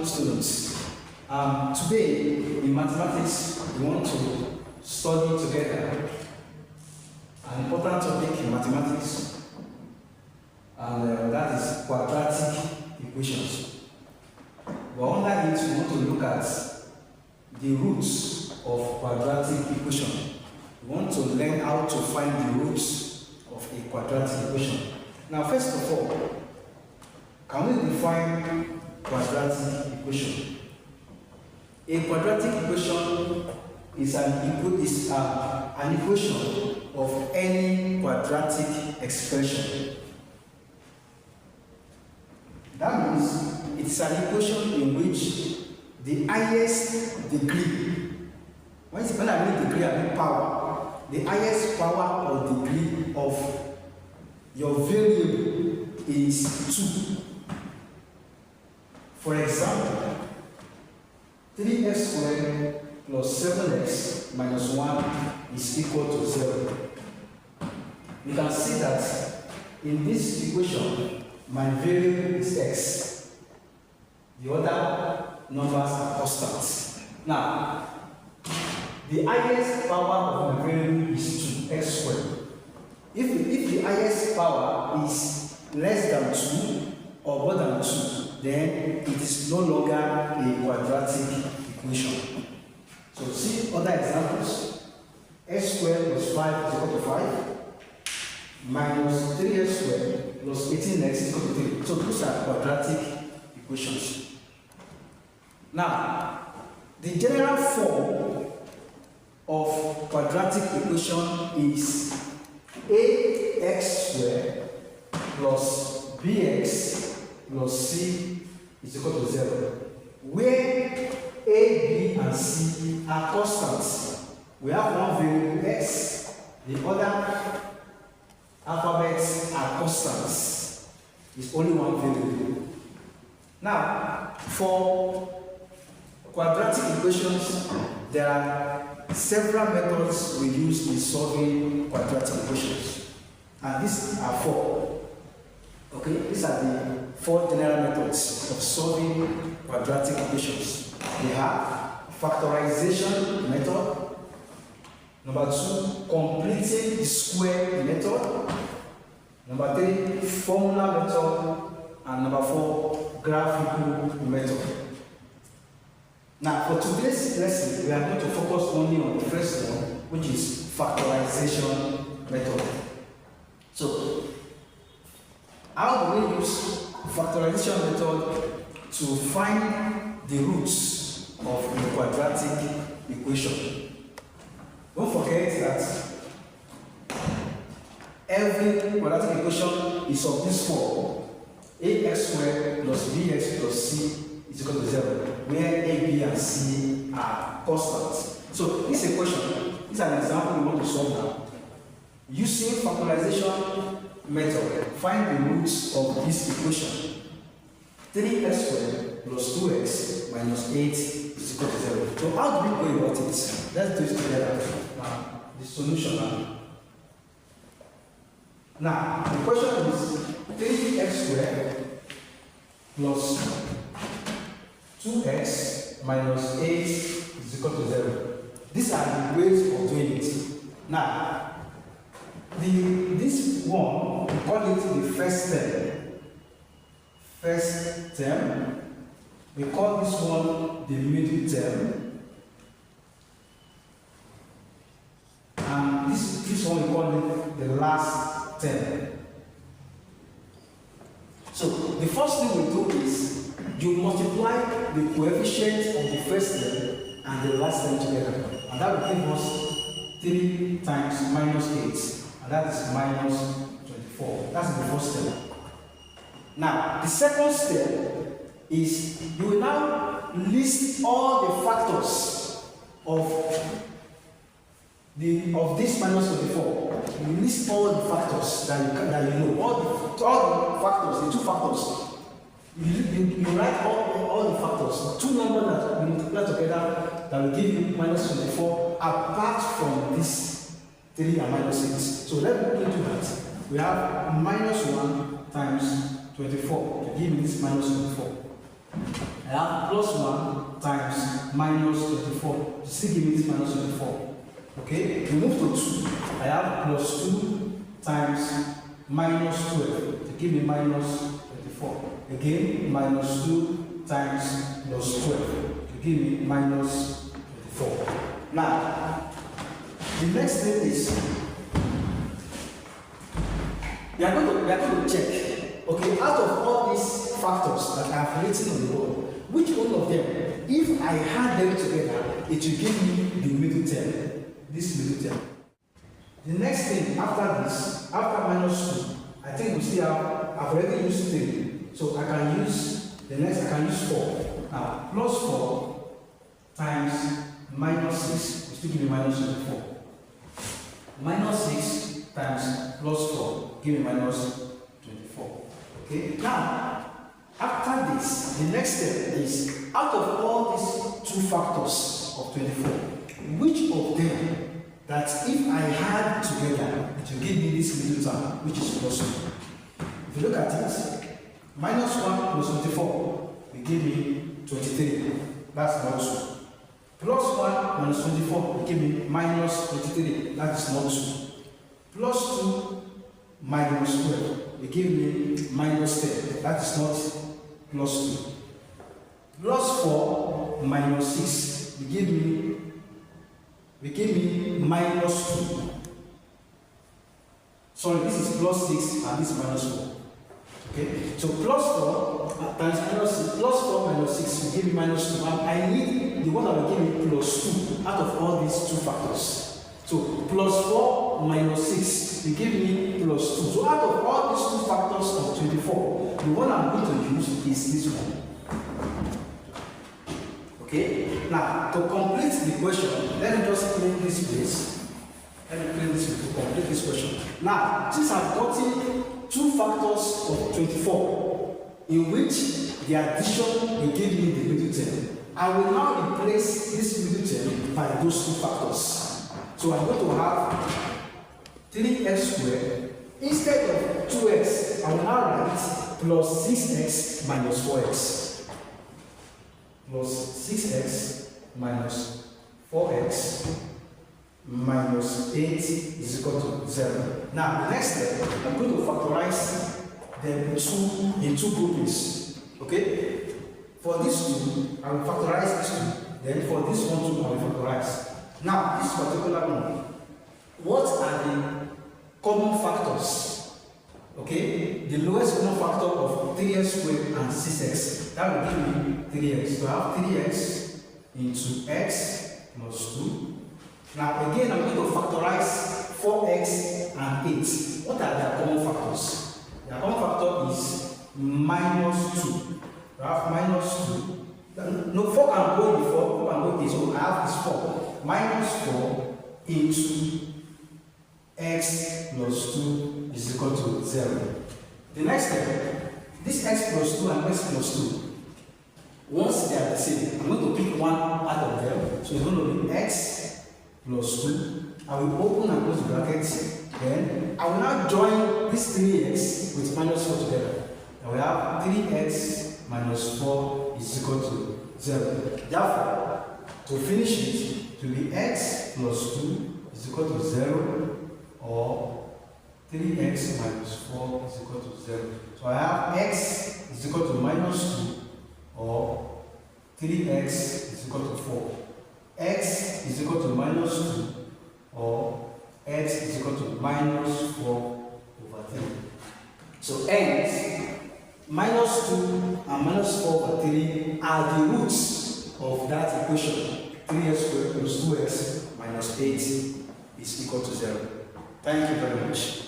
students. Today in mathematics, we want to study together an important topic in mathematics, and that is quadratic equations. But under it, we want to look at the roots of quadratic equation. We want to learn how to find the roots of a quadratic equation. Now, first of all, can we define quadratic equation? A quadratic equation is an equation of any quadratic expression. That means it's an equation in which the highest degree, when I mean degree, I mean power, the highest power or degree of your variable is 2. For example, 3x squared plus 7x minus 1 is equal to 0. You can see that in this equation, my variable is x. The other numbers are constants. Now, the highest power of my variable is 2x squared. If the highest power is less than 2 or more than 2, then it is no longer a quadratic equation. So see other examples. X squared plus 5 is equal to 5, minus 3x squared plus 18x is equal to 3. So those are quadratic equations. Now, the general form of quadratic equation is ax squared plus bx plus c is equal to 0, where a, b, and c are constants. We have one variable x, the other alphabets are constants. It's only one variable. Now, for quadratic equations, there are several methods we use in solving quadratic equations, and these are 4. Okay, these are the 4 general methods of solving quadratic equations. We have factorization method. Number 2, completing the square method. Number 3, formula method. And number 4, graphical method. Now, for today's lesson, we are going to focus only on the first one, which is factorization method. So, how do we use factorization method to find the roots of a quadratic equation? Don't forget that every quadratic equation is of this form: ax squared plus bx plus c is equal to 0, where a, b, and c are constants. So this equation is an example we want to solve now. Using factorization method, find the roots of this equation. 3x squared plus 2x minus 8 is equal to 0. So how do we go about it? Let's do it together. Now, the solution now. Now, the question is 3x squared plus 2x minus 8 is equal to 0. These are the ways of doing it. Now, this one, we call it the first term. First term. We call this one the middle term. And this one we call it the last term. So the first thing we do is you multiply the coefficient of the first term and the last term together. And that will give us 3 times minus 8. And that is minus 24. That's the first step. Now, the second step is you will now list all the factors of this minus 24. You list all the factors that you know. All the factors, the 2 factors. You write all the factors. 2 numbers that you multiply together that will give you minus 24 apart from this 3 and minus 8. So let's look into that. We have minus 1 times 24 to give me this minus 24. I have plus 1 times minus 24. You still give me this minus 24. Okay, we move to 2. I have plus 2 times minus 12 to give me minus 24. Again, minus 2 times plus 12 to give me minus 24. Now, the next thing is we are going to check, okay, out of all these factors that I have written on the board, which one of them, if I add them together, it will give me the middle term, this middle term. The next thing after this, after minus 2, I think we still have, I've already used 3, so I can use, the next I can use 4. Now, plus 4 times minus 6 will still give me minus 24. Minus 6 times plus 4 give me minus 24. Okay, now after this, the next step is out of all these 2 factors of 24, which of them that if I add together, it will give me this middle term, which is plus 2. If you look at it, minus 1 plus 24 will give me 23. That's not 2. Plus 1 minus 24 will give me minus 23. That is not 2. Plus 2 minus 12 will give me minus 10. That is not plus 2. Plus 4 minus 6 will give me minus 2. Sorry, this is plus 6 and this is minus 4. Okay, so plus 4 times minus 6, plus 4 minus 6 will give me minus 2. And I need the one that will give me plus 2 out of all these 2 factors. So plus 4 minus 6 will give me plus 2. So out of all these 2 factors of 24, the one I'm going to use is this one. Okay, now to complete the question, let me just clean this place. Let me clean this to complete this question. Now, since I've gotten 2 factors of 24 in which the addition will give me the middle term, I will now replace this middle term by those 2 factors. So I'm going to have 3x squared. Instead of 2x, I will now write plus 6x minus 4x. Plus 6x minus 4x minus 8 is equal to 0. Now, the next step, I'm going to factorize them in 2 groupings. Okay? For this 2, I will factorize this 2. Then for this one too, I will factorize. Now, this particular one, what are the common factors? Okay, the lowest common factor of 3x squared and 6x, that will give me 3x. So I have 3x into x plus 2. Now again, I'm going to factorize 4x and 8. What are their common factors? Their common factor is minus 2. I have minus 2. No, 4 can go before, 4 can go before, so I have this 4. Minus 4 into x plus 2 is equal to 0. The next step, this x plus 2 and x plus 2, once they are the same, I'm going to pick one out of them. So it's going to be x plus 2. I will open and close the brackets. Then I will now join this 3x with minus 4 together. And we have 3x minus 4 is equal to 0. Therefore, to finish it, to be x plus 2 is equal to 0. Or 3x minus 4 is equal to 0. So I have x is equal to minus 2 or 3x is equal to 4. X is equal to minus 2 or x is equal to minus 4 over 3. So hence, minus 2 and minus 4 over 3 are the roots of that equation. 3x squared plus 2x minus 8 is equal to 0. Thank you very much.